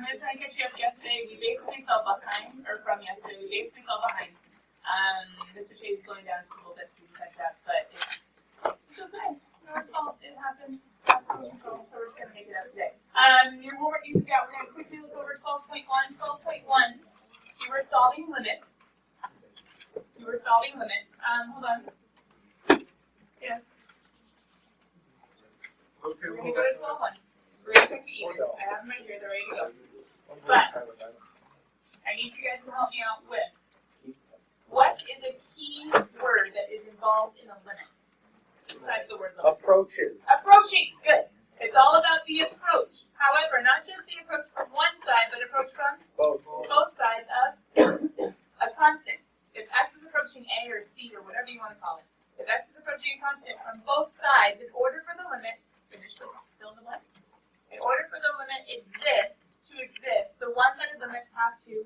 going to try and catch you up. Yesterday, we basically fell behind, or from yesterday, we basically fell behind. Mr. Chase is going down just a little bit so we can catch up, but it's okay. It's not his fault. It happened. So we're just going to make it up today. Your homework needs to be out. We're going to quickly look over 12.1. 12.1, you were solving limits. Hold on. Yes. Okay, we're going to go to 12.1. We're going to check the evens. I have them right here. They're ready to go. But I need you guys to help me out with what is a key word that is involved in a limit besides the word limit? approaches. Approaching. Good. It's all about the approach. However, not just the approach from one side, but approach from both sides of a constant. If x is approaching a or c or whatever you want to call it, if x is approaching a constant from both sides, in order for the limit, finish the fill in the blank. In order for the limit to exist, the one-sided limits have to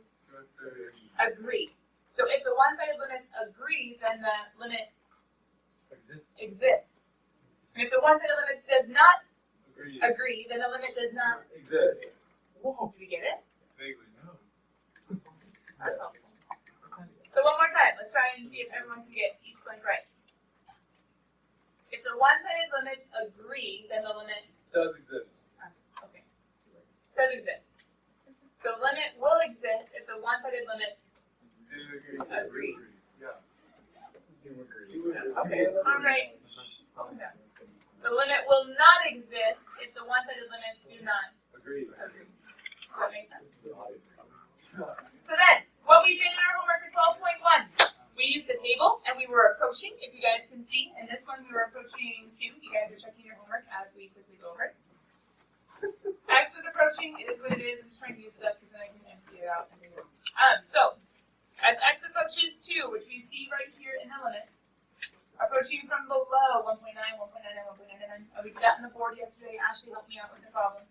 agree. So if the one-sided limits agree, then the limit exists. And if the one-sided limits does not agree, then the limit does not exist. Whoa. Did we get it? Vaguely, no. That's helpful. So one more time, let's try and see if everyone can get each blank right. If the one-sided limits agree, then the limit Does exist. okay. Does exist. The limit will exist if the one-sided limits agree. Yeah. Okay, all right. The limit will not exist if the one-sided limits do not Agreed. agree. Does that make sense? So then, what we did in our homework for 12.1, we used a table and we were approaching, if you guys can see. In this one, we were approaching 2. You guys are checking your homework as we quickly go over it. X was approaching. It is what it is. I'm just trying to use it up so then I can empty it out. So, as x approaches 2, which we see right here in the limit, approaching from below 1.9, 1.99, 1.99. We did that on the board yesterday. Ashley helped me out with the problem.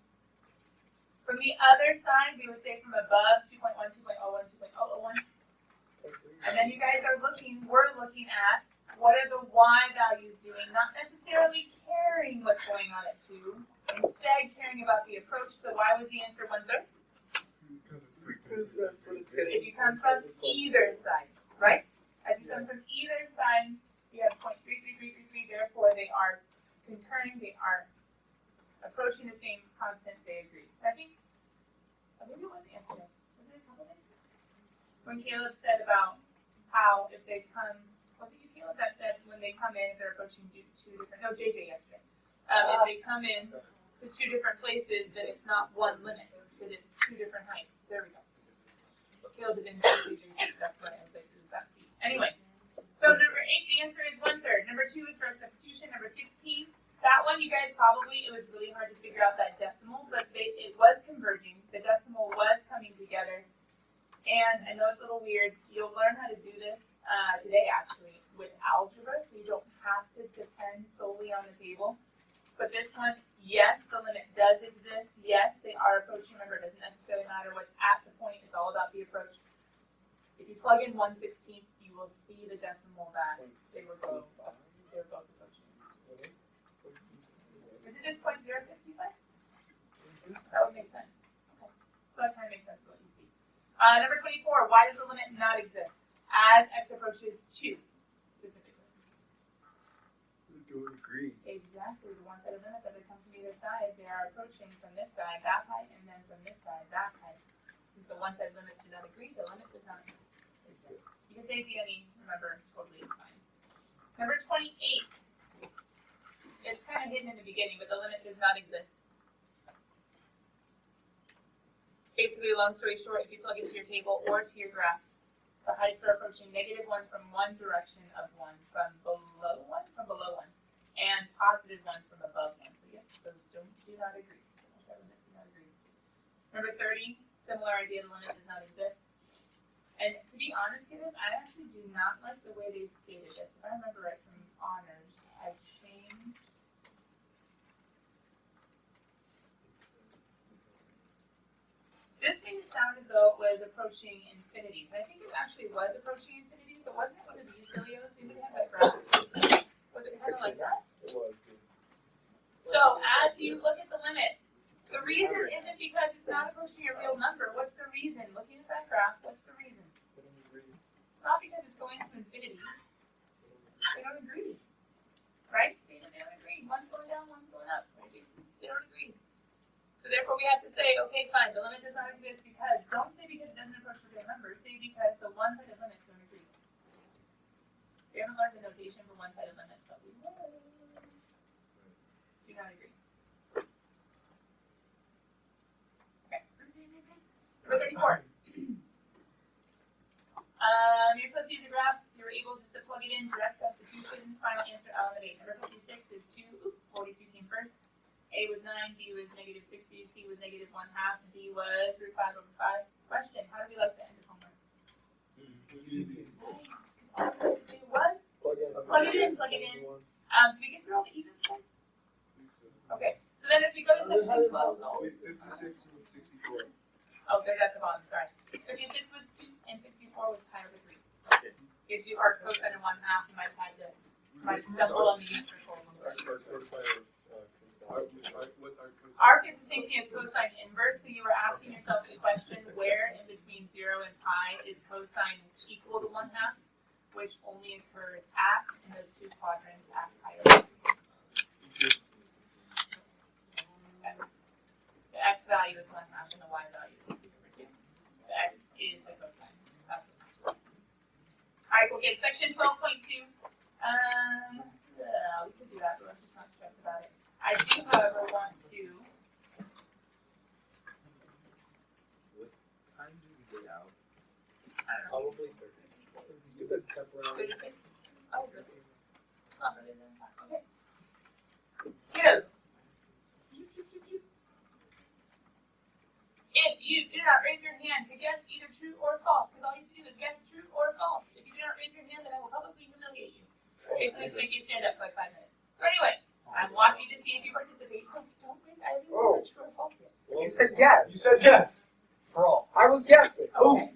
From the other side, we would say from above 2.1, 2.01, 2.001. And then you guys are we're looking at what are the y values doing, not necessarily caring what's going on at 2, instead caring about the approach. So why was the answer 1/3? Because that's what it's getting. If you come from either side, right? As you come from either side, you have 0.33333, therefore they are concurring, they are approaching the same constant, they agree. I think, maybe it was yesterday. Was it a couple days ago? When Caleb said about how if they come, was it you, Caleb, that said when they come in, they're approaching two different, no, JJ yesterday. If they come in to 2 different places, then it's not one limit, because it's 2 different heights. There we go. Caleb is in JJ's seat, that's what I was like, who's that seat? Anyway, so number 8, the answer is 1/3. Number 2 is direct substitution. Number 16, that one you guys probably, it was really hard to figure out that decimal, but it was converging. The decimal was coming together. And I know it's a little weird. You'll learn how to do this today, actually, with algebra, so you don't have to depend solely on the table. But this one, yes, the limit does exist. Yes, they are approaching. Remember, it doesn't necessarily matter what's at the point. It's all about the approach. If you plug in 1/16, you will see the decimal that they were both approaching. Is it just 0.065? That would make sense. Okay. So that kind of makes sense with what you see. Number 24, why does the limit not exist as x approaches 2, specifically? Don't agree. Exactly. The one-sided limits, as they come from either side, they are approaching from this side, that height, and then from this side, that height. Since the one-sided limits do not agree, the limit does not exist. You can say D&E, remember, totally fine. Number 28. It's kind of hidden in the beginning, but the limit does not exist. Basically, long story short, if you plug into your table or to your graph, the heights are approaching -1 from one direction of 1, from below 1, and +1 from above 1. So yes, those do not agree. Those limits do not agree. Number 30, similar idea, the limit does not exist. And to be honest, kiddos, I actually do not like the way they stated this. If I remember right from honors, I changed. This makes it sound as though it was approaching infinities. I think it actually was approaching infinities, but wasn't it one of these videos? Anybody have that graph? Was it kind of like that? It was. So as you look at the limit, The reason isn't because it's not approaching a real number. What's the reason? Looking at that graph, what's the reason? It's not because it's going to infinity. They don't agree. Right? They don't agree. One's going down, one's going up. Right? They don't agree. So therefore we have to say, okay, fine, the limit does not exist because, don't say because it doesn't approach a real number, say because the one-sided limits don't agree. We haven't learned the notation for one-sided limits, but we will. Do not agree. Okay. Number 34. You're supposed to use a graph. You were able just to plug it in, direct substitution, final answer element 8. Number 56 is 42 came first. A was 9, B was negative 60, C was negative 1/2, D was root 5 over 5. Question, how do we like the end of homework? Nice. All we had to do was plug it in. Did we get through all the evens, guys? Okay. So then as we go to section 12, 56 and 64. oh, they're at the bottom, sorry. 56 was 2 and 64 was pi over 3. Okay. Gives you arc cosine and 1/2. You might have had to stumble on the unit circle a little bit. What's our cosine? Arc is the same thing as cosine inverse, so you were asking yourself the question, where in between 0 and pi is cosine equal to 1/2, which only occurs in those two quadrants at pi over 2. The x value is 1/2 and the y value is 1 over 2. The x is the cosine. That's what matches. Alright, we'll get section 12.2. We could do that, but let's just not stress about it. I do, however, want to. What time do we get out? I don't know. Probably 36. Oh, really? It's not really that. Okay. Kiddos. If you do not raise your hand to guess either true or false, because all you have to do is guess true or false. If you do not raise your hand, then I will publicly humiliate you. Basically, just make you stand up for like 5 minutes. So anyway, I'm watching to see if you participate. Don't raise. I haven't even said true or false yet. You said yes. You said yes. False. I was guessing. Okay.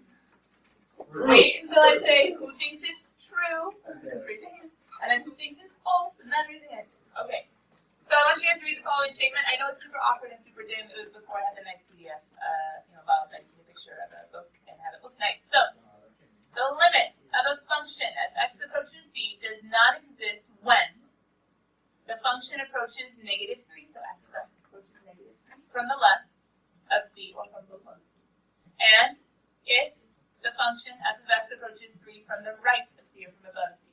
Wait until I say who thinks it's true, raise your hand, and then who thinks it's false, and then raise your hand. Okay. So I want you guys to read the following statement. I know it's super awkward and super dim. It was before I had the nice PDF, file that you can take a picture of a book and have it look nice. So, the limit of a function as x approaches c does not exist when the function approaches negative 3, so after x approaches negative 3, from the left of c or from below c. And if the function f of x approaches 3 from the right of c or from above c.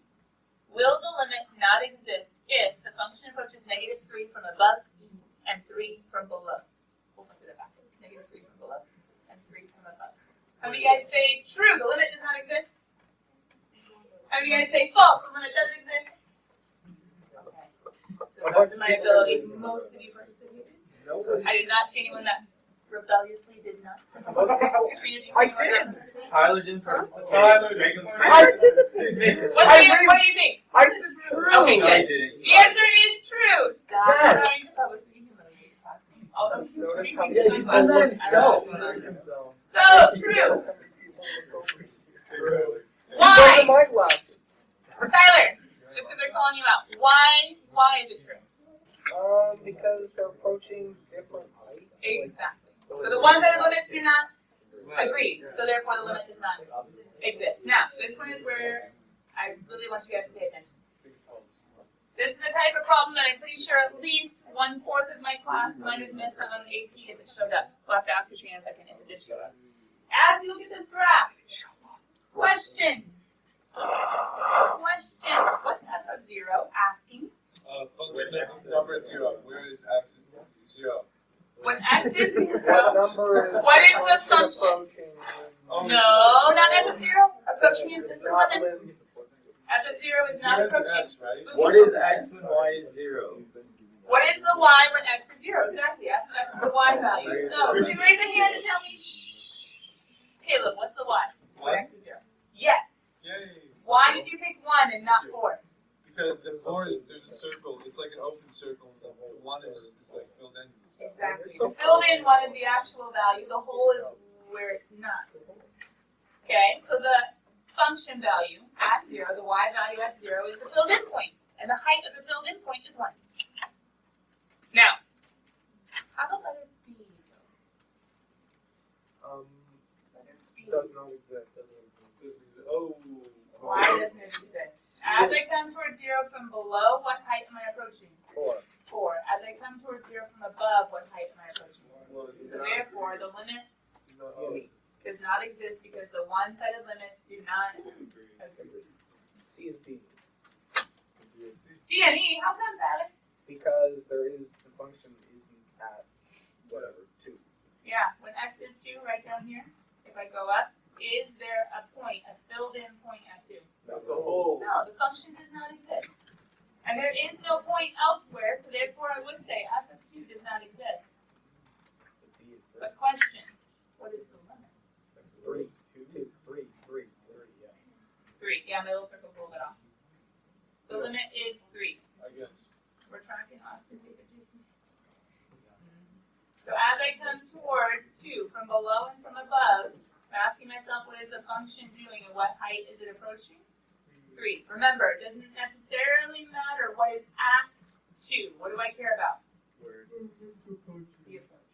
Will the limit not exist if the function approaches negative 3 from above and 3 from below? We'll consider backwards. Negative 3 from below and 3 from above. How many guys say true, the limit does not exist? How many guys say false, the limit does exist? Okay. To the best of my ability, most of you participated. I did not see anyone that rebelliously did not. Katrina, did you I see anyone did. that participated? Tyler didn't participate. Tyler, make him I participated. What do you think? I said true. Okay, No, good. he didn't. The answer is true. Stop Yes. trying to publicly humiliate your classmates. Although he's Notice pretty how good. he does that himself. So, true. Those Why? are my glasses. Tyler, just because they're calling you out. Why is it true? Because they're approaching different heights. Exactly. So the one-sided limits do not agree. So therefore the limit does not exist. Now, this one is where I really want you guys to pay attention. This is the type of problem that I'm pretty sure at least 1/4 of my class might have missed on AP if it showed up. We'll have to ask Katrina in a second if it did show up. As you look at this graph, question. What's f of 0 asking? Function number at 0. Where is x at 0? When x is 0, What number is what is the function? approaching? Oh, No, not f of 0. Approaching is just the Not limit. limit. F of 0 is not approaching. X, right? What is x when y is 0? What is the y when x is 0? Exactly. F of x is the y value. So, you can raise a hand and tell me, Caleb, what's the y when x is 0? Yes. Yay. Why did you pick 1 and not 4? Because the 4 is, there's a circle. It's like an open circle. The 1 is like filled in. Exactly. The filled in one is the actual value. The whole is where it's not. Okay, so the function value at 0, the y value at 0 is the filled in point. And the height of the filled in point is 1. Now, how about letter B? Letter B. Does not exist. Oh. Why doesn't it exist? As I come towards 0 from below, what height am I approaching? 4. 4. As I come towards 0 from above, what height am I approaching? Well, So therefore, the limit Uni. does not exist because the one-sided limits do not agree. C is D. D and E, how come that? Because there is the function isn't at whatever 2. Yeah, when x is 2, right down here, if I go up, is there a point, a filled-in point at 2? That's a hole. No, the function does not exist. And there is no point elsewhere, so therefore I would say f of 2 does not exist. But D is But question, what is the limit? 3. 3. 3. 3. Yeah. 3. Yeah, my little circle's a little bit off. The limit is 3. I guess. We're tracking Austin, David, Jason. So as I come towards 2 from below and from above, I'm asking myself, what is the function doing and what height is it approaching? 3. Remember, it doesn't necessarily matter what is at 2. What do I care about? Where The approach.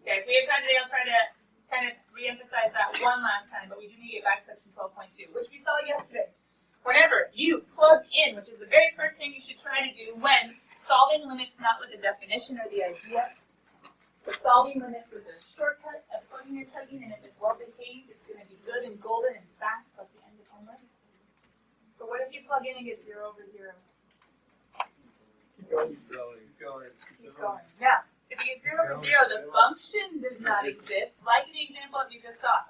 Okay, if we have time today, I'll try to kind of re-emphasize that one last time, but we do need to get back to section 12.2, which we saw yesterday. Whenever you plug in, which is the very first thing you should try to do when solving limits not with a definition or the idea, but solving limits with a shortcut of plugging and chugging, and if it's well behaved, it's going to be good and golden and fast like the end of homework. But what if you plug in and get 0 over 0? Keep going. Keep going. Keep going. Now, if you get 0 over 0, the function does not exist, like the example that you just saw.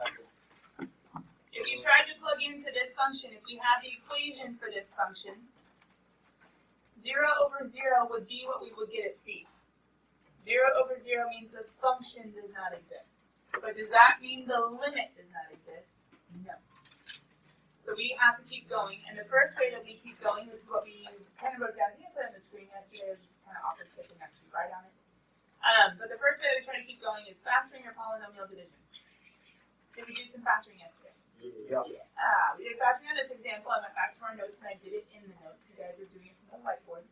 If you tried to plug into this function, if you have the equation for this function, 0 over 0 would be what we would get at C. 0 over 0 means the function does not exist. But does that mean the limit does not exist? No. So we have to keep going. And the first way that we keep going, this is what we kind of wrote down. I think I put it on the screen yesterday. I was just kind of off the tip and actually write on it. But the first way that we try to keep going is factoring or polynomial division. Did we do some factoring yesterday? Yeah. We did factoring on this example. I went back to our notes and I did it in the notes. You guys were doing it from the whiteboard.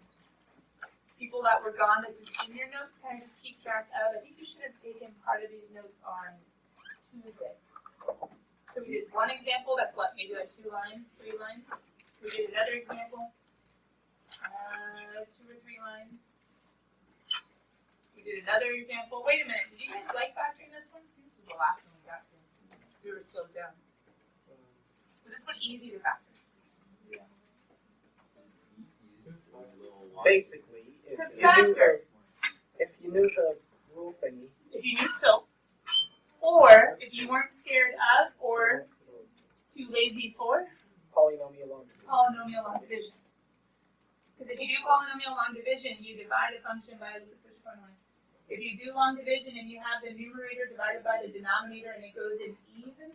People that were gone, this is in your notes. Kind of just keep track of. I think you should have taken part of these notes on Tuesday. So we did one example. That's what, maybe like 2 lines, 3 lines. We did another example. 2 or 3 lines. We did another example. Wait a minute. Did you guys like factoring this one? This was the last one we got to. We were slowed down. Was this one easy to factor? Basically, if It's a you knew factor. if you knew the rule thingy, If you knew SOAP, or if you weren't scared of, or too lazy for, polynomial long division. polynomial long division. Because if you do polynomial long division, you divide a function by the switch formula. If you do long division and you have the numerator divided by the denominator and it goes in evenly,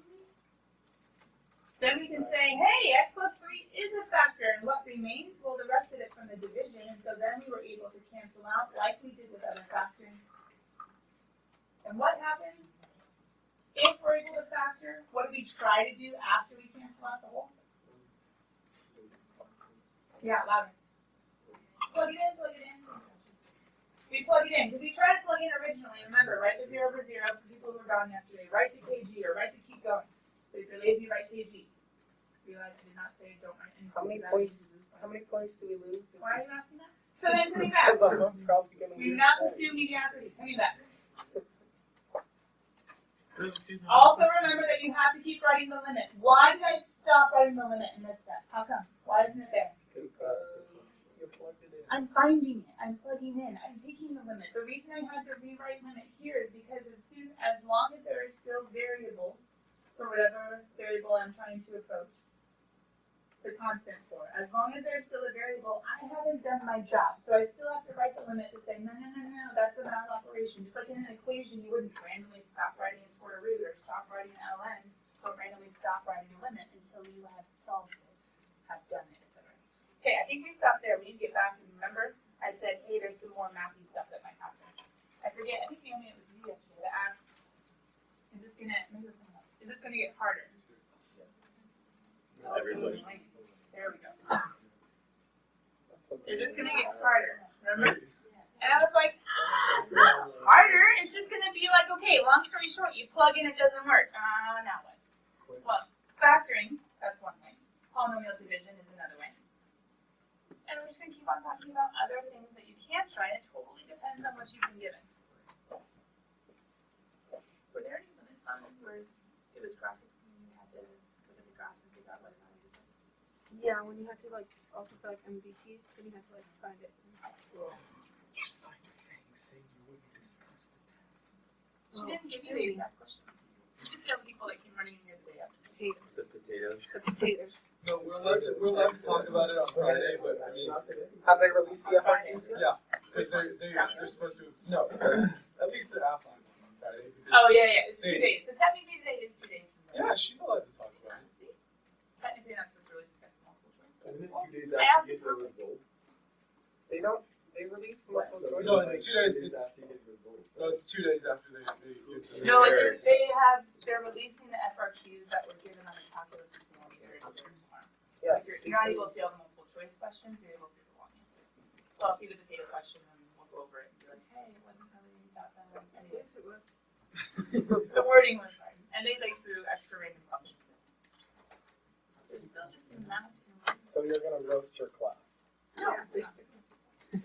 then we can say, hey, x plus 3 is a factor, and what remains? Well, the rest of it from the division, and so then we were able to cancel out like we did with other factoring. And what happens if we're able to factor? What do we try to do after we cancel out the whole? Yeah, louder. Plug it in, plug it in. We plug it in, because we tried to plug in originally, remember, write the 0 over 0 for people who were gone yesterday. Write the kg, or write the keep going. But if you're lazy, write kg. Realize I did not say don't write anything. How many points do we lose? Why are you asking that? So then coming back. Because I'm probably gonna We do lose not points. pursue mediocrity. Coming back. There's Also remember that you have to keep writing the limit. Why did I stop writing the limit in this step? How come? Why isn't it there? Because you plugged it in. I'm finding it. I'm plugging in. I'm taking the limit. The reason I had to rewrite limit here is because as long as there are still variables for whatever variable I'm trying to approach, the constant for, as long as there's still a variable, I haven't done my job. So I still have to write the limit to say, no, that's a math operation. Just like in an equation, you wouldn't randomly stop writing a square root or stop writing an ln, but randomly stop writing a limit until you have solved it, have done it, etc. Okay, I think we stopped there. We need to get back and remember, I said, hey, there's some more mathy stuff that might happen. I forget, I think Naomi, it was you yesterday that asked, is this gonna, maybe it was someone else, is this gonna get harder? Everybody. There we go. Is this gonna get harder? Remember? And I was like, not harder. It's just gonna be like, okay, long story short, you plug in, it doesn't work. Now what? Well, factoring, that's one way. Polynomial division is another way. And we're just gonna keep on talking about other things that you can try, and it totally depends on what you've been given. Were there any limits on it where it was graphic and you had to look at the graph and figure out what value this is? Yeah, when you had to like also for like MVT, then you had to like find it. You signed a thing saying you wouldn't discuss the test. She didn't give you the exact question. You should see all the people that came running in here today. Potatoes. The potatoes. The potatoes. No, we're allowed to talk about it on Friday, but I mean, Have they released the FRQs yet? yeah, because they're supposed to, no, at least they're outlined on Friday. because- Oh yeah, it's 2 days. So technically today is 2 days from now. Yeah, she's allowed to talk about it. See? Technically not supposed to really discuss multiple choice. But Isn't it well, 2 days I after asked you get the her- results? They don't. They released multiple choice. No, it's 2 days, After you get the results. No, it's 2 days after they give the. No, they're releasing the FRQs that were given on the calculus and simulator tomorrow. Yeah. So you're not able to see all the multiple choice questions, you're able to see the long answer. So I'll see the potato question and we'll go over it and be like, hey, it wasn't really that bad. Anyways, it was. The wording was hard. And they like threw extra random functions. There's still just the amount in So you're gonna roast your class. No, it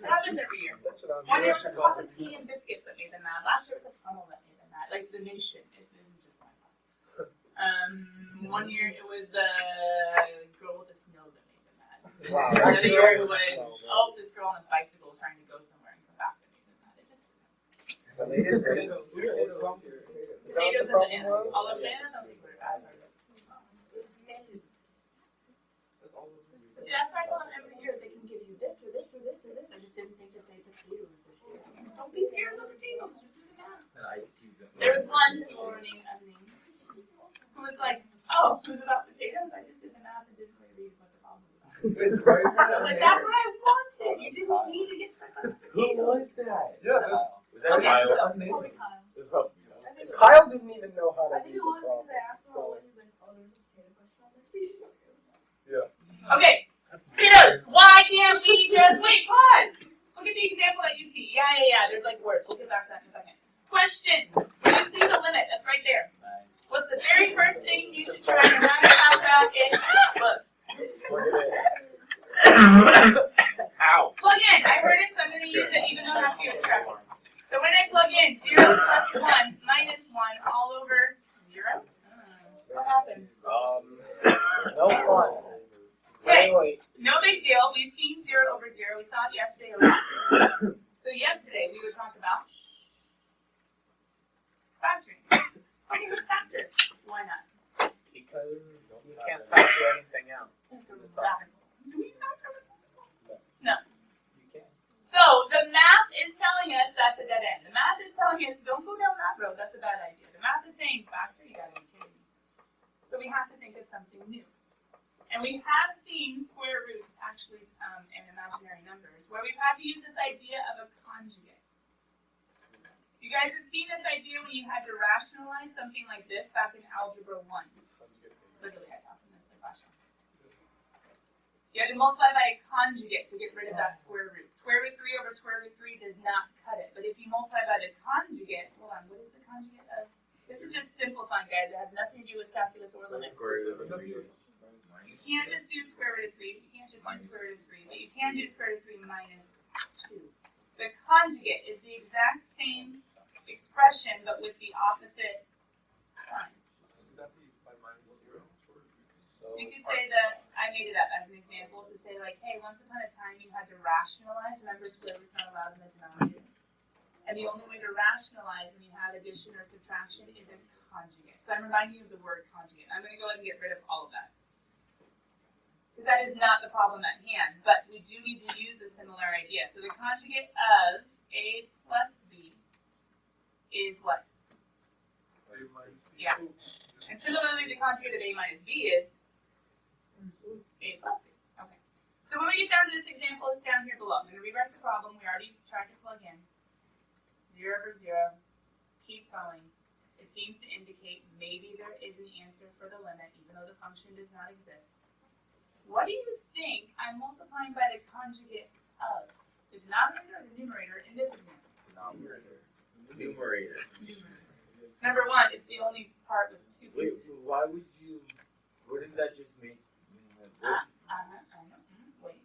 happens every year. That's what I'm. One year it was coffee, tea, and biscuits that made them mad. Last year it was a funnel that made them mad. Like the nation. It isn't just my fault. 1 year it was the girl with the snow that made them mad. Wow. Another year it was, this girl on a bicycle trying to go somewhere and come back that made them mad. It just But they did great. potatoes Is that what the and problem bananas. was? All the bananas I don't think were bad. See, that's why I tell them every year they can give you this or this or this or this. I just didn't think to say potatoes this year. Don't be scared of the potatoes. Just do the math. And I see them. There was one morning who was like, "Oh, this is about potatoes." I just did the math and didn't really read what the problem was about. I was like, "That's what I wanted. You didn't need to get stuck on the Who potatoes." was that? Yeah, that's, Was that Okay, Kyle? so- Unnamed. It was probably Kyle didn't even know how to I think read it the was because problem. I asked him So what he was like, oh, there's a potato question on this. See, she's not good with that. Okay, potatoes. Why can't we just wait? Pause. Look at the example that you see. Yeah. There's like words. We'll get back to that in a second. Question. You see the limit? That's right there. nice. What's the very first thing you should try no matter how bad it looks? look at it. Ow. Plug in. I heard it, so I'm going to use it even though I'm not here to track it. So when I plug in 0 plus 1 minus 1 all over 0, what happens? No fun. Okay. Anyway, No big deal. We've seen 0 over 0. We saw it yesterday a lot. So yesterday we would talk about factoring. Okay, let's factor. Why not? because you can't factor anything out. So radical. Do we factor? No. You can't. So the math is telling us that's a dead end. The math is telling us don't go down that road. That's a bad idea. The math is saying factor. You gotta be kidding me. So we have to think of something new. And we have seen square roots actually in imaginary numbers where we've had to use this idea of a conjugate. You guys have seen this idea when you had to rationalize something like this back in Algebra 1. Literally, I taught them this in classroom. You had to multiply by a conjugate to get rid of that square root. Square root 3 over square root 3 does not cut it. But if you multiply by the conjugate, hold on, what is the conjugate of? This is just simplifying, guys. It has nothing to do with calculus or limits. You can't just do square root of 3. You can't just do square root of 3. But you can do square root of 3 minus 2. The conjugate is the exact same expression, but with the opposite sign. would that be by minus 0? So you could say that, I made it up as an example to say like, hey, once upon a time you had to rationalize. Remember, square root's not allowed in the denominator. And the only way to rationalize when you have addition or subtraction is a conjugate. So I'm reminding you of the word conjugate. I'm going to go ahead and get rid of all of that. Because that is not the problem at hand, but we do need to use the similar idea. So the conjugate of A plus B is what? A minus B. Yeah. And similarly, the conjugate of A minus B is A plus B. Okay. So when we get down to this example down here below, I'm going to rewrite the problem. We already tried to plug in. 0 over 0. Keep going. It seems to indicate maybe there is an answer for the limit, even though the function does not exist. What do you think I'm multiplying by the conjugate of? The denominator or the numerator in this example? Numerator. Numerator. Number one, it's the only part with two Wait, pieces. why would you? Wouldn't that just make? I know. Wait.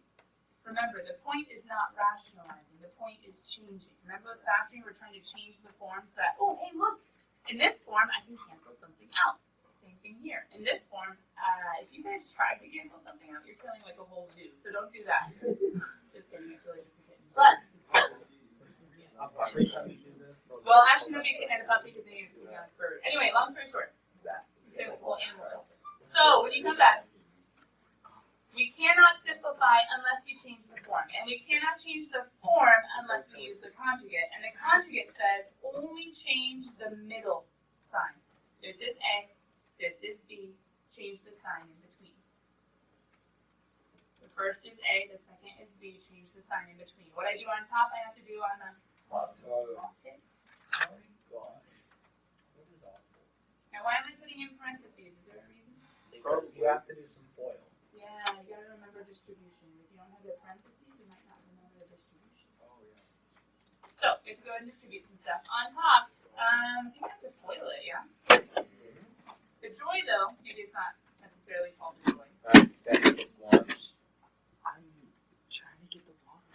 Remember, the point is not rationalizing. The point is changing. Remember with factoring, we're trying to change the form so that, oh, hey, look, in this form, I can cancel something out. Same thing here. In this form, if you guys tried to cancel something out, you're killing like a whole zoo. So don't do that. Just kidding. It's really just a kitten. But, well, actually, nobody can end up because they need to be spurred. Anyway, long story short. Okay, well, animal shelter. So, when you come back, we cannot simplify unless we change the form. And we cannot change the form unless we use the conjugate. And the conjugate says only change the middle sign. This is A, this is B, change the sign in between. The first is A, the second is B, change the sign in between. What I do on top, I have to do on the bottom. Now, why am I putting in parentheses? Is there a reason? Because you have to do some FOIL. Yeah, you gotta remember distribution. If you don't have the parentheses, you might not remember the distribution. Oh yeah. So, we have to go ahead and distribute some stuff. On top, I think I have to FOIL it, yeah? The joy, though, maybe it's not necessarily called the joy. That's one. I'm trying to get the bottom.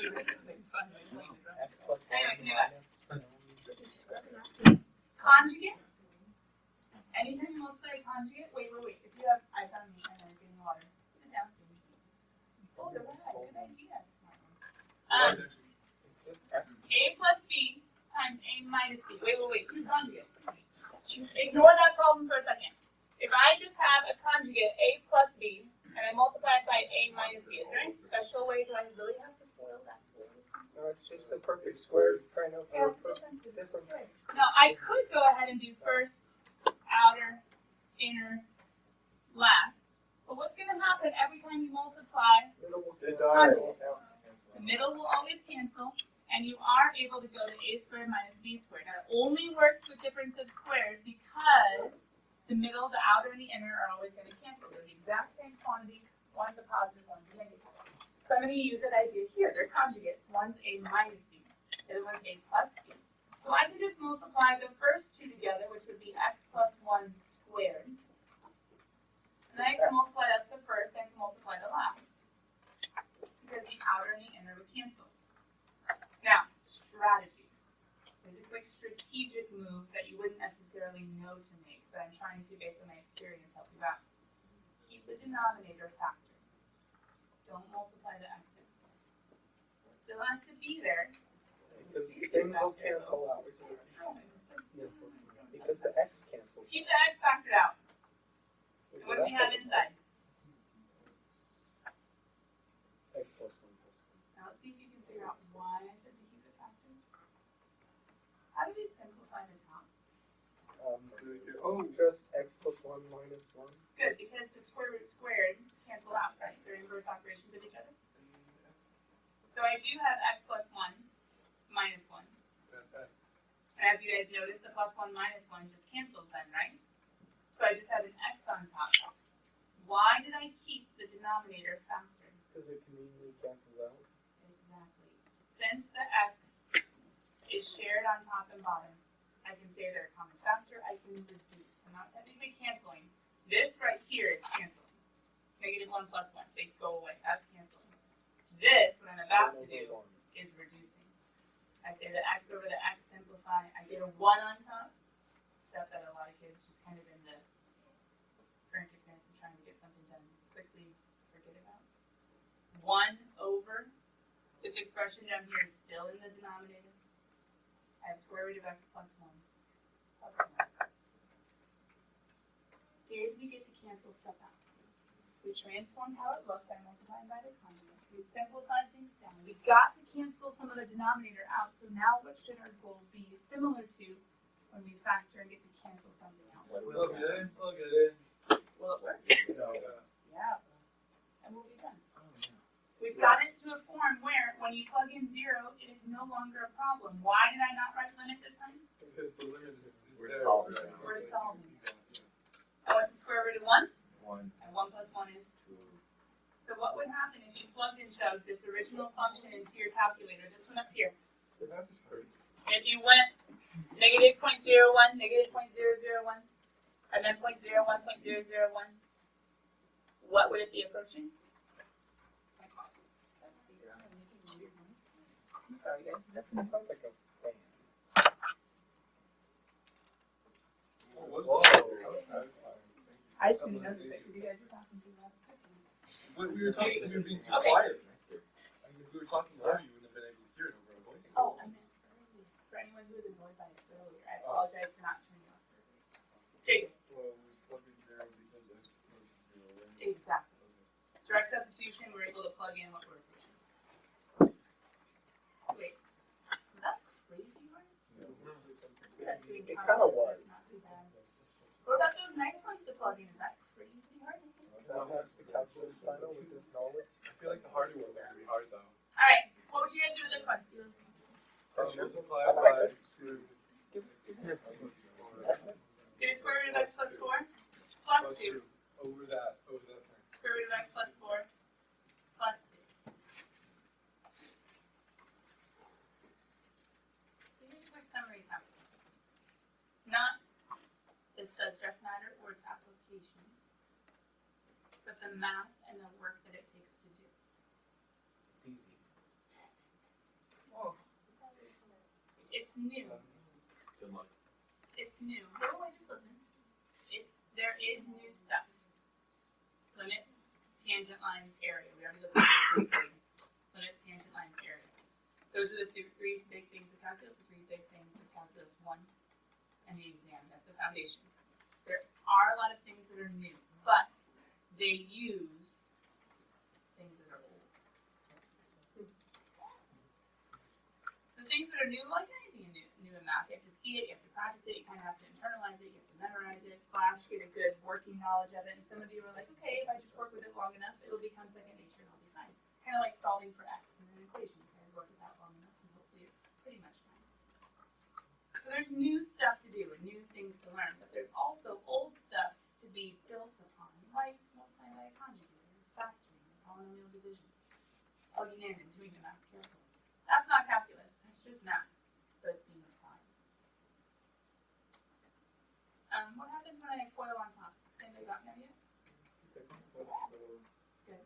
You were something fun like playing the drum. X plus Anyway, can you back? Just grab it after. Conjugate. Anytime you multiply a conjugate, wait. If you have eyes on me and then getting water, sit down, student. Oh, good idea, smart one. It's just X. A plus B times A minus B. Wait. Two conjugates. Ignore that problem for a second. If I just have a conjugate A plus B and I multiply it by A minus B, is there any special way? Do I really have to FOIL that? No, it's just the perfect square trying to Yeah, for it's difference. difference. Now, I could go ahead and do first, outer, inner, last. But what's going to happen every time you multiply? The middle will always cancel, and you are able to go to A squared minus B squared. Now, it only works with difference of squares because the middle, the outer, and the inner are always going to cancel. They're the exact same quantity. One's a positive, one's a negative. So I'm going to use that idea here. They're conjugates. One's A minus B. The other one's A plus B. So I can just multiply the first two together, which would be x plus 1 squared. And then I can multiply, that's the first, I can multiply the last. Because the outer and the inner would cancel. Now, strategy. There's a quick strategic move that you wouldn't necessarily know to make, but I'm trying to, based on my experience, help you out. Keep the denominator factor. Don't multiply the x in. It still has to be there. Because things will cancel out. Because the X cancels. Keep the x factored out. And what do we have inside? X plus 1 plus 1. Now let's see if you can figure out why I said to keep it factored. How do we simplify the top? Just X plus 1 minus 1. Good, because the square root squared cancel out, right? They're inverse operations of each other. So I do have x plus 1 minus 1. That's X. And as you guys notice, the plus 1 minus 1 just cancels then, right? So I just have an x on top. Why did I keep the denominator factored? Because it conveniently cancels out. Exactly. Since the x is shared on top and bottom, I can say they're a common factor, I can reduce. I'm not technically canceling. This right here is canceling. Negative 1 plus 1, they go away, that's canceling. This, what I'm about to do, is reducing. I say the x over the x simplify, I get a 1 on top. Stuff that a lot of kids just kind of in the franticness and trying to get something done quickly forget about. 1 over, this expression down here is still in the denominator. I have square root of x plus 1 plus 1. Did we get to cancel stuff out? We transformed how it looked by multiplying by the conjugate. We simplified things down. We got to cancel some of the denominator out. So now what should our goal be? Similar to when we factor and get to cancel something out. Plug it in. Will it work? No. Yeah. And we'll be done. We've got it to a form where when you plug in 0, it is no longer a problem. Why did I not write limit this time? Because the limit is We're there. solving. We're solving. And what's the square root of 1? 1. And 1 plus 1 is 2. So what would happen if you plugged and shoved this original function into your calculator, this one up here? That is hard. If you went negative 0.01, negative 0.001, and then 0.01, 0.001, what would it be approaching? I'm sorry, guys. Is that That sounds like a fan. I just didn't notice it because you guys were talking too loud. When we were talking, we were being too Okay. quiet. I mean, if we were talking louder, you wouldn't have been able to hear it over our voices. Oh, I meant earlier. For anyone who was annoyed by it earlier, I apologize for not turning off earlier. JJ. Well, we plugged in zero because of zero. Exactly. Direct substitution, we're able to plug in what we're approaching. Wait, was that crazy hard? That's doing It kinda calculus, was. it's not too bad. What about those nice ones to plug in? Is that crazy hard? That has the calculus final with this knowledge. I feel like the harder ones are gonna be hard though. Alright, what would you guys do with this one? Multiply by square root So the square root of x plus 4 plus 2. over that point. Square root of x plus 4 plus 2. So here's a quick summary calculus. Not the subject matter or its applications, but the math and the work that it takes to do. It's easy. It's new. Good luck. It's new. No, wait, just listen. There is new stuff. Limits, tangent lines, area. We already looked at the limits, tangent lines, area. Those are the three big things of calculus, the three big things of calculus 1 and the exam. That's the foundation. There are a lot of things that are new, but they use things that are old. So things that are new, like anything new in math, you have to see it, you have to practice it, you kind of have to internalize it, you have to memorize it, / get a good working knowledge of it. And some of you are like, okay, if I just work with it long enough, it'll become second nature and I'll be fine. Kind of like solving for x in an equation. You kind of work with that long enough and hopefully it's pretty much fine. So there's new stuff to do and new things to learn, but there's also old stuff to be built upon, like multiplying by a conjugate, factoring, polynomial division, plugging in and doing the math carefully. That's not calculus, that's just math, but it's being applied. What happens when I FOIL on top? Has anybody gotten there yet? Good.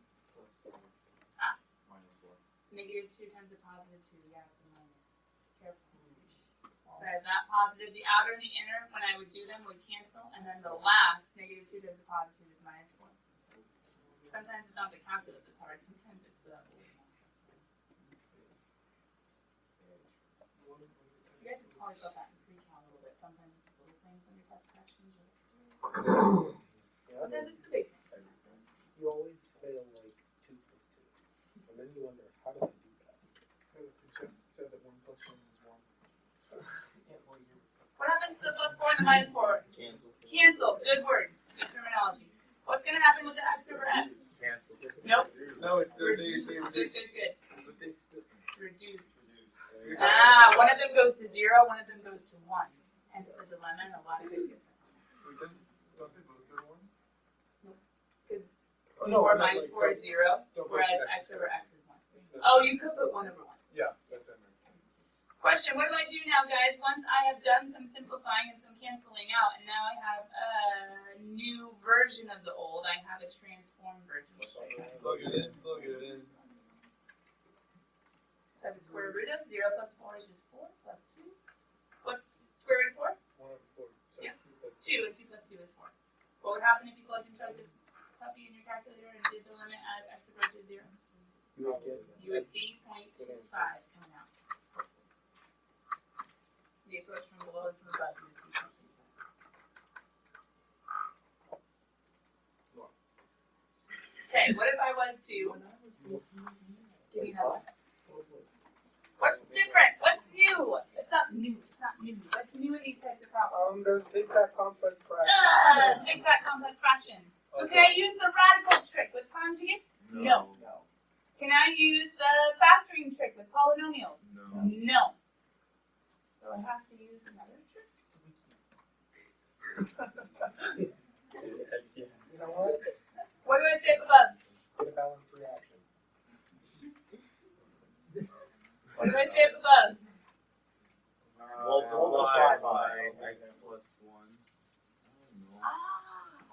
Negative 2 times a positive 2, yeah, it's a minus. Careful. So I have that positive, the outer and the inner, when I would do them, would cancel, and then the last, negative 2 times a positive is minus 4. Sometimes it's not the calculus that's hard, sometimes it's the old math. You guys have probably felt that in pre-cal a little bit. Sometimes it's the little things on your test corrections. Sometimes it's the big things. You always fail like 2 plus 2. And then you wonder, how did I do that? It just said that 1 plus 1 is 1. What happens to the plus 4 and the minus 4? Cancel. Cancel. Good word. Good terminology. What's going to happen with the x over x? Cancel. Nope. No, they Reduce. Good, reduce. good, good. But they still. Reduce. One of them goes to 0, one of them goes to 1. Hence the dilemma and a lot of it gets Don't they both go to 1? because Oh, no, 4 I meant minus like 4 is 0, don't whereas put x over x is 1. That's Oh, you could put 1 over 1. Yeah, that's what I meant. Question, what do I do now, guys? Once I have done some simplifying and some canceling out, and now I have a new version of the old, I have a transformed version. We'll show you. Plug it in, plug it in. So I have the square root of 0 plus 4 is just 4 plus 2. What's square root of 4? 1 over 4. So Yeah. that's 2, and 2 plus 2 is 4. What would happen if you plugged in this puppy in your calculator and did the limit as x approaches 0? You would get You would see 0.25 coming out. The approach from below and from above, you would see 0.25. Okay, what if I was to give you another one? What's different? What's new? It's not new. It's not new. What's new in these types of problems? there's big fat complex fractions. Big fat complex fraction. So can I use the radical trick with conjugates? No. No. Can I use the factoring trick with polynomials? No. No. So I have to use another trick. You know what? What do I say up above? Get a balanced reaction. What do I say up above? Multiply by x plus 1.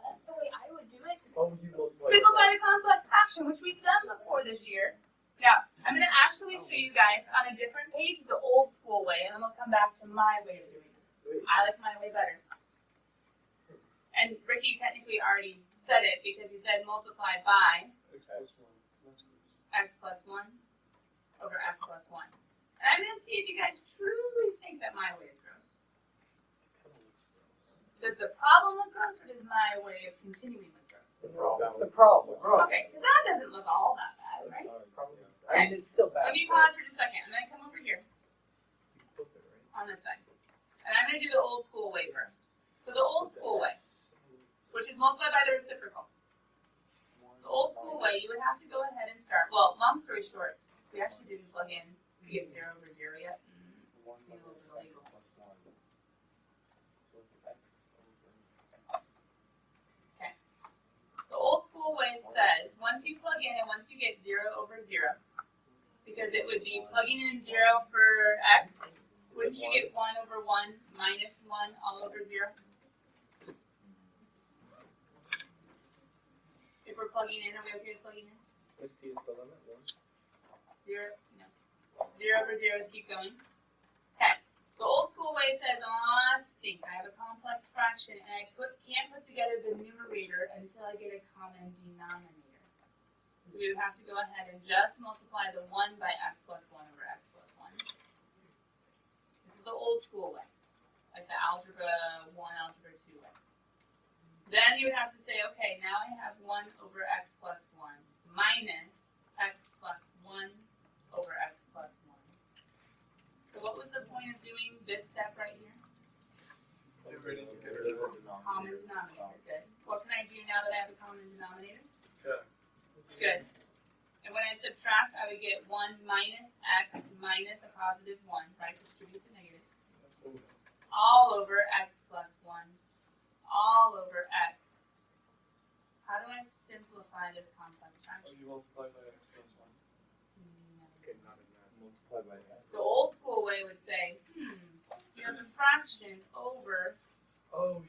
That's the way I would do it. Oh, you multiply. Simplify the complex fraction, which we've done before this year. Now, I'm going to actually show you guys on a different page the old school way, and then we'll come back to my way of doing this. I like my way better. And Ricky technically already said it because he said multiply by X plus 1. That's gross. x plus 1 over x plus 1. And I'm going to see if you guys truly think that my way is gross. Does the problem look gross, or does my way of continuing look gross? It's the problem. Okay, because that doesn't look all that bad, right? I mean, it's still bad. Let me pause for just a second. I'm going to come over here on this side. And I'm going to do the old school way first. So the old school way, which is multiplied by the reciprocal. The old school way, you would have to go ahead and start. Well, long story short, we actually didn't plug in to get 0 over 0 yet. Okay. The old school way says once you plug in and once you get 0 over 0, because it would be plugging in 0 for x, wouldn't you get 1 over 1 minus 1 all over 0? If we're plugging in, are we okay with plugging in? Is t is the limit? 1? 0, no. 0 over 0 is keep going. Okay. The old school way says, stink. I have a complex fraction and I can't put together the numerator until I get a common denominator. So we would have to go ahead and just multiply the 1 by x plus 1 over x plus 1. This is the old school way, like the algebra 1, algebra 2 way. Then you would have to say, okay, now I have 1 over x plus 1 minus x plus 1 over x plus 1. So what was the point of doing this step right here? Common denominator, good. What can I do now that I have a common denominator? Good. And when I subtract, I would get 1 minus x minus a positive 1, right? Distribute the negative. All over x plus 1. All over x. How do I simplify this complex fraction? You multiply by x plus 1. Multiply by x. The old school way would say, you have a fraction over, so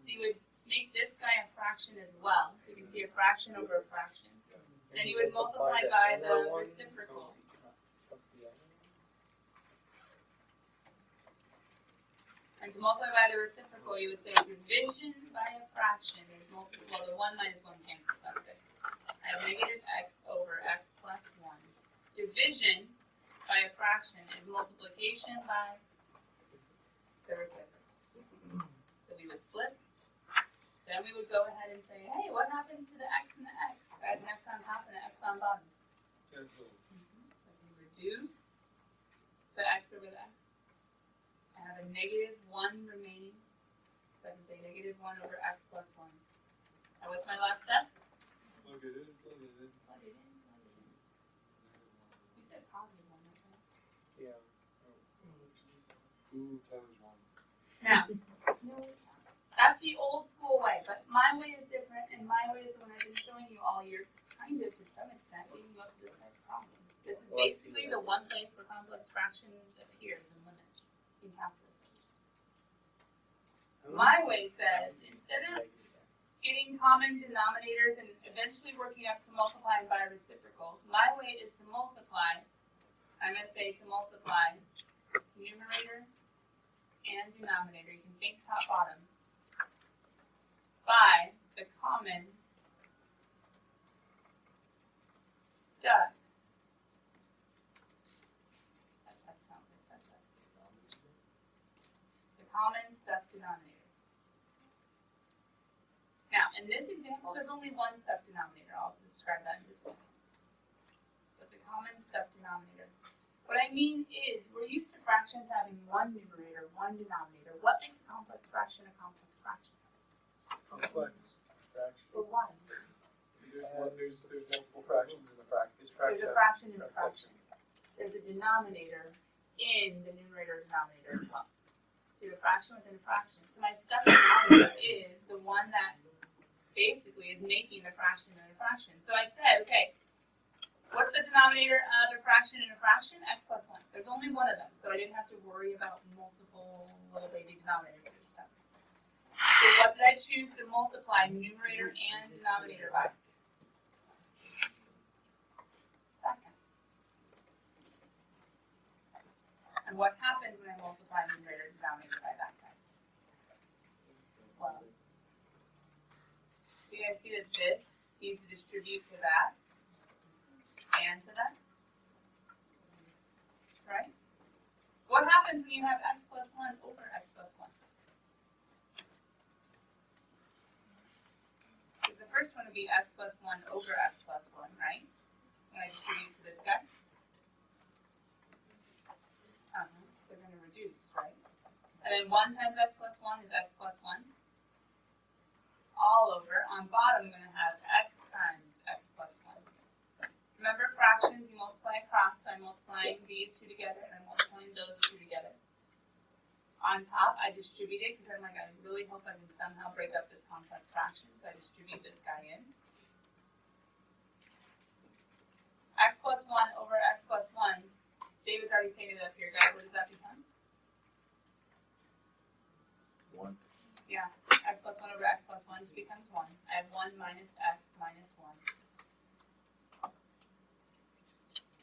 you would make this guy a fraction as well. So you can see a fraction over a fraction. And you would multiply by the reciprocal. And to multiply by the reciprocal, you would say division by a fraction is multiple. Well, the 1 minus 1 cancels out of it. I have negative x over x plus 1. Division by a fraction is multiplication by the reciprocal. So we would flip. Then we would go ahead and say, hey, what happens to the x and the x? I have an x on top and an x on bottom. Cancel. So we reduce the x over the x. I have a negative 1 remaining. So I can say negative 1 over x plus 1. Now what's my last step? Plug it in, plug it in. Plug it in, plug it in. You said positive 1, right? Yeah. 2 times 1. Now, that's the old school way, but my way is different, and my way is the one I've been showing you all year, kind of to some extent, leading you up to this type of problem. This is basically the one place where complex fractions appears in limits in calculus. My way says, instead of getting common denominators and eventually working up to multiplying by reciprocals, my way is to multiply, I'm going to say to multiply numerator and denominator, you can think top bottom, by the common stuck. The common stuck denominator. Now, in this example, there's only one stuck denominator. I'll describe that in just a second. But the common stuck denominator. What I mean is, we're used to fractions having one numerator, one denominator. What makes a complex fraction a complex fraction? Complex fraction. But why? There's multiple fractions in the fraction. There's a fraction in the fraction. There's a denominator in the numerator denominator as well. So you have a fraction within a fraction. So my stuck denominator is the one that basically is making the fraction in a fraction. So I said, okay, What's the denominator of a fraction in a fraction? X plus 1. There's only one of them, so I didn't have to worry about multiple little baby denominators or stuff. So what did I choose to multiply numerator and denominator by? That guy. And what happens when I multiply numerator and denominator by that guy? Well, do you guys see that this needs to distribute to that and to that? Right? What happens when you have x plus 1 over x plus 1? Because the first one would be x plus 1 over x plus 1, right? When I distribute to this guy. They're going to reduce, right? And then 1 times x plus 1 is x plus 1. All over. On bottom, I'm going to have x times x plus 1. Remember fractions, you multiply across, so I'm multiplying these two together, and I'm multiplying those two together. On top, I distribute it, because I'm like, I really hope I can somehow break up this complex fraction, so I distribute this guy in. X plus 1 over x plus 1. David's already saying it up here, guys. What does that become? 1. Yeah, x plus 1 over x plus 1 just becomes 1. I have 1 minus x minus 1.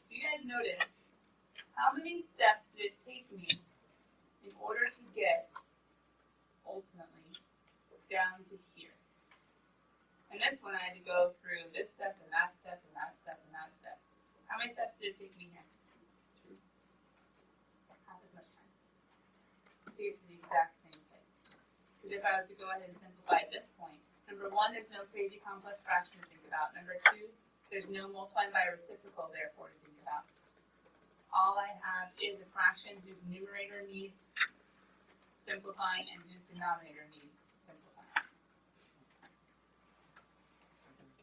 So you guys notice, how many steps did it take me in order to get, ultimately, down to here? And this one I had to go through this step and that step and that step and that step. How many steps did it take me here? 2. Half as much time to get to the exact same place. Because if I was to go ahead and simplify at this point, number 1, there's no crazy complex fraction to think about. Number 2, there's no multiplying by a reciprocal, therefore, to think about. All I have is a fraction whose numerator needs simplifying and whose denominator needs simplifying.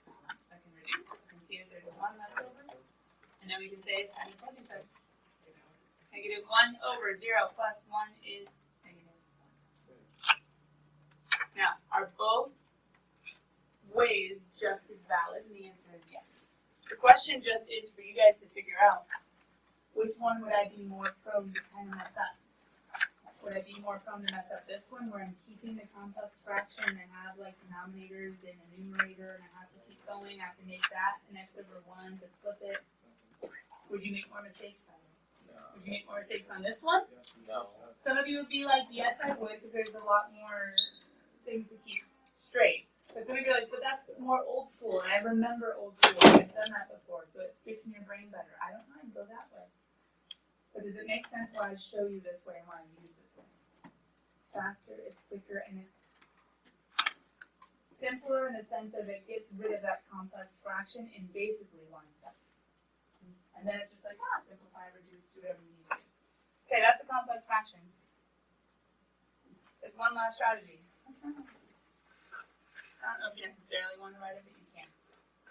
So I can reduce, I can see that there's a 1 left over, and then we can say it's time to plug each other. Negative 1 over 0 plus 1 is negative 1. Now, are both ways just as valid? And the answer is yes. The question just is for you guys to figure out, which one would I be more prone to kind of mess up? Would I be more prone to mess up this one where I'm keeping the complex fraction and I have like denominators and a numerator and I have to keep going, I have to make that an x over 1 to flip it? Would you make more mistakes? Would you make more mistakes on this one? No. Some of you would be like, yes, I would, because there's a lot more things to keep straight. But some of you are like, but that's more old school, and I remember old school. I've done that before, so it sticks in your brain better. I don't mind, go that way. But does it make sense why I show you this way and why I use this way? It's faster, it's quicker, and it's simpler in the sense of it gets rid of that complex fraction in basically one step. And then it's just like, simplify, reduce, do whatever you need to do. Okay, that's a complex fraction. There's one last strategy. I don't know if you necessarily want to write it, but you can.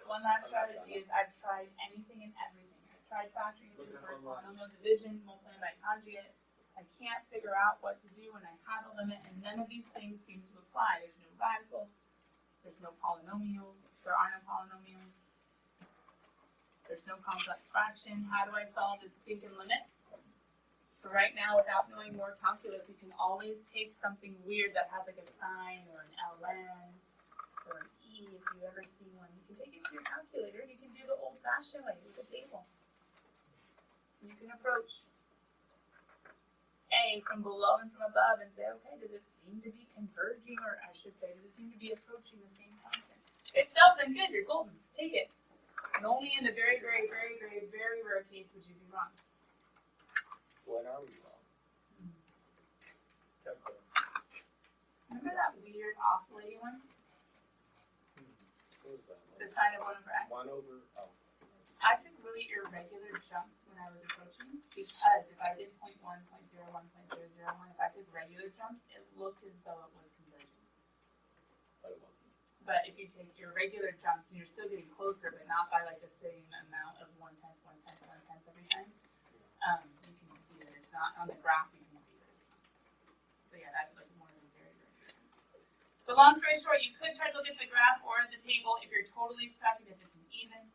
One last strategy is I've tried anything and everything. I've tried factoring to the first polynomial division, multiplying by conjugate. I can't figure out what to do when I have a limit, and none of these things seem to apply. There's no radical. There's no polynomials. There are no polynomials. There's no complex fraction. How do I solve this stinking limit? For right now, without knowing more calculus, you can always take something weird that has like a sign or an ln or an e if you ever see one. You can take it to your calculator and you can do the old-fashioned way with a table. You can approach A from below and from above and say, okay, does it seem to be converging, or I should say, does it seem to be approaching the same constant? If so, then good, you're golden. Take it. And only in the very, very, very, very, very rare case would you be wrong. What are we wrong? Remember that weird oscillating one? What was that? The sign of 1 over x? 1 over, oh. I took really irregular jumps when I was approaching, because if I did 0.1, 0.01, 0.001, if I took regular jumps, it looked as though it was converging. But it wasn't. But if you take irregular jumps, and you're still getting closer, but not by like the same amount of 1/10, 1/10, 1/10 every time, you can see that it's not on the graph. You can see that it's not. So yeah, that's like more than very, very different. So long story short, you could try to look at the graph or the table if you're totally stuck and if it's an even.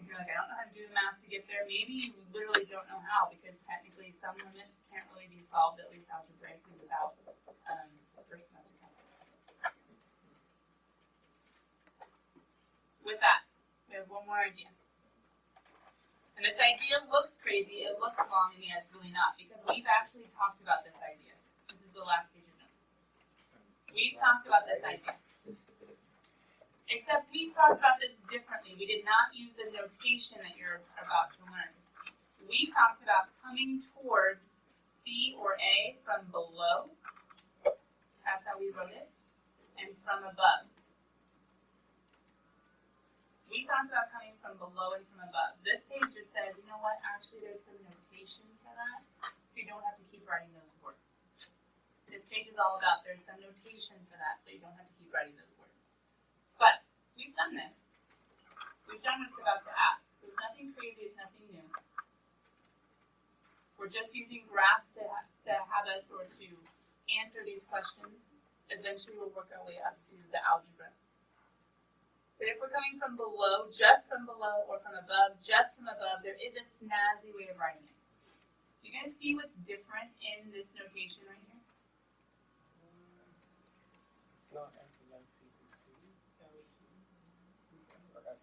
you're like, I don't know how to do the math to get there, maybe you literally don't know how, because technically some limits can't really be solved, at least algebraically, without first semester calculus. With that, we have one more idea. And this idea looks crazy, it looks long, and yet it's really not, because we've actually talked about this idea. This is the last page of notes. We've talked about this idea. Except we've talked about this differently. We did not use the notation that you're about to learn. We talked about coming towards C or A from below. That's how we wrote it. And from above. We talked about coming from below and from above. This page just says, you know what, actually there's some notation for that, so you don't have to keep writing those words. This page is all about there's some notation for that, so you don't have to keep writing those words. But we've done this. We've done what's about to ask. So it's nothing crazy, it's nothing new. We're just using graphs to have us or to answer these questions. Eventually we'll work our way up to the algebra. But if we're coming from below, just from below, or from above, just from above, there is a snazzy way of writing it. Do you guys see what's different in this notation right here? It's not F1 equals C.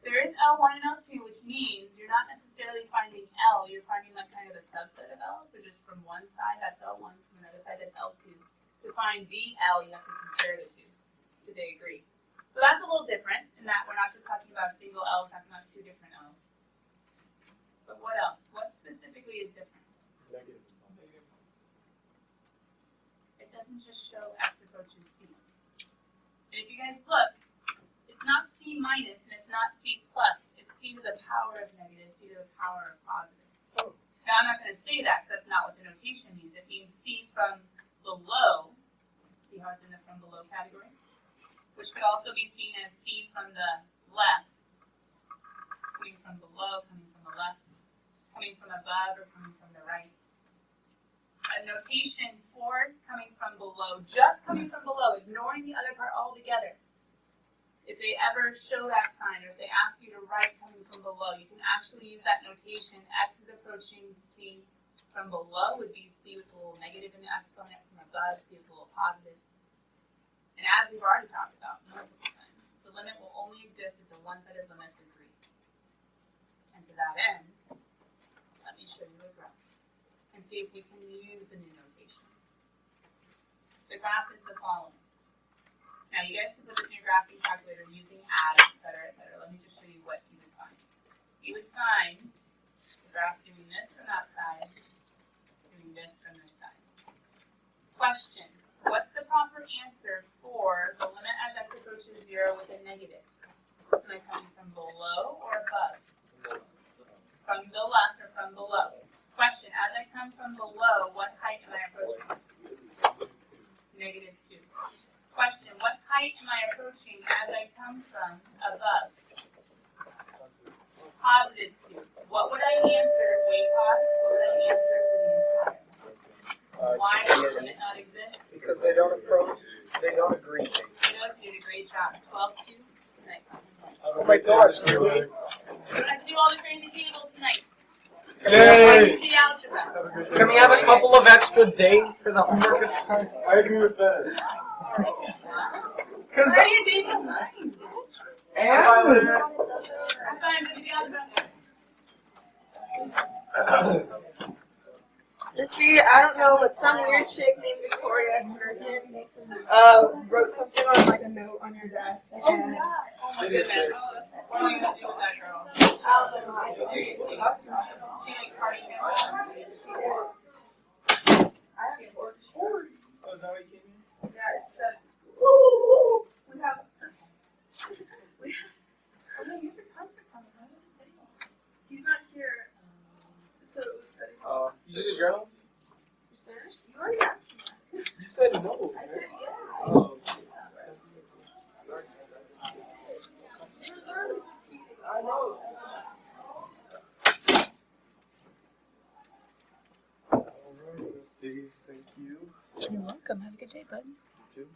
There is L1 and L2, which means you're not necessarily finding L, you're finding like kind of a subset of L. So just from one side, that's L1, from another side, that's L2. To find the L, you have to compare the two. Do they agree? So that's a little different in that we're not just talking about a single L, we're talking about two different L's. But what else? What specifically is different? Negative. It doesn't just show X approaches C. And if you guys look, it's not C minus and it's not C plus. It's C to the power of negative, C to the power of positive. Oh. Now I'm not going to say that because that's not what the notation means. It means C from below. See how it's in the from below category? Which could also be seen as C from the left, coming from below, coming from the left, coming from above, or coming from the right. A notation for coming from below, just coming from below, ignoring the other part altogether. If they ever show that sign, or if they ask you to write coming from below, you can actually use that notation. X is approaching C from below would be C with a little negative in the exponent, from above, C with a little positive. And as we've already talked about multiple times, the limit will only exist if the one-sided limits agree. And to that end, let me show you a graph and see if we can use the new notation. The graph is the following. Now you guys can put this in your graphing calculator using add, etc., etc. Let me just show you what you would find. You would find the graph doing this from that side, doing this from this side. Question. What's the proper answer for the limit as x approaches 0 with a negative? Am I coming from below or above? From the left or from below? Question, as I come from below, what height am I approaching? -2. Question, what height am I approaching as I come from above? +2. What would I answer, weight cost? What would I answer for the entire? Why does the limit not exist? Because they don't approach, they don't agree. You guys did a great job. 12-2 tonight. Oh my gosh, really? You don't have to do all the crazy tables tonight. Yay! The algebra. Can we have a couple of extra days for the homework assignment? I agree with that. Where are you taking mine? And I'm fine with the algebra. See, I don't know, but some weird chick named Victoria American wrote something on like a note on your desk. And Oh my goodness. What am I going to do with that girl? I don't know. Seriously. She like partying at home. I have Oh, is that what you came in? Yeah, it said, we have. Oh no, you have your concert coming. Why does it say that? He's not here. So it was studying You did journals? for Spanish. You already asked me that. You said no. I said yes. Oh. I know. Alright, Steve, thank you. You're welcome. Have a good day, bud. You too.